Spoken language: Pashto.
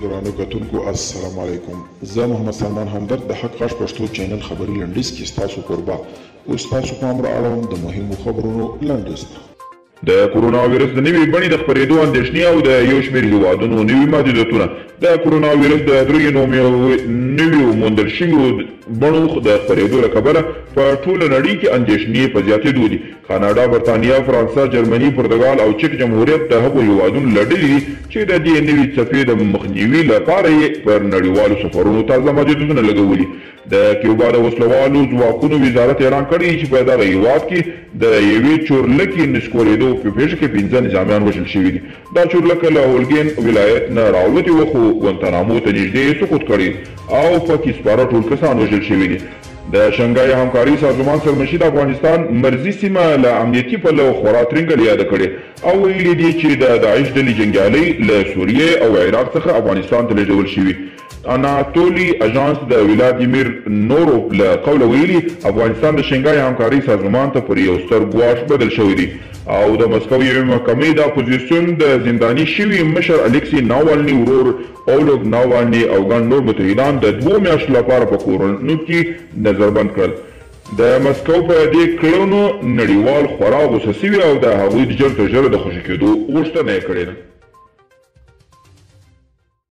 درانو کتونکو السلام علیکم. زه محمد سلمان همدرد د حق غږ پښتو چینل خبري لنډیز کې ستاسو کوربه اوس تاسو پام را اړوم د مهمو خبرونو لنډیز ته. د کورونا وایرس د نوې بڼې د خپرېدو اندېښنې او د یو شمېر هېوادونو نوي محدودیتونه د کورونا وایرس د درېیو نویو موندل شویو بڼو د خپرېدو له کبله په ټوله نړۍ کې اندېښنې په زیاتېدو دي. کاناډا، برطانیا، فرانسه، جرمني، پرتګال او چک جمهوریت د هغو هېوادونو له ډلې دي چې د دې نوې څپې د مخنیوي لپاره یې پر نړیوالو سفرونو تازه محدودیتونه لګولي. د کیوبا د وسلوالو ځواکونو وزارت اعلان کړی چې په دغه هېواد کې د یوې چورلکې نسکورېدو په پیښه کې 15 نظامیان وژل شوي دي. دا چورلکه له هولګین ولایت نه راووتې وه خو ګوانتانامو ته نږدې سقوط کړی او پکې سپاره ټول کسان وژل شوي دي. د شنګای همکاري سازمان سرمشي د افغانستان مرزي سیمه له امنیتي پلوه خورا ترنګل یاده کړې او ویلي دي چې د داعش ډلې جنګیالۍ له سوریې او عراق څخه افغانستان ته لېږدول شوي. اناتولي اژانس د ولادیمیر نوروف له قوله ویلي افغانستان د شنګای همکاري سازمان ته پر یو ستر ګواښ بدل شوی دی او د مسکو یوې محکمې د اپوزیسیون د زنداني شوي مشر الکسي ناوالني ورور اولوګ ناوالني او ګڼ نور متحدان د 2 میاشتو لپاره په کورونو کې نظربند کړل. د مسکو په دې کړنو نړیوال خورا غوسه سوي او د هغوی د ژر تر ژره د خوشي کېدو غوښتنه یې کړې ده.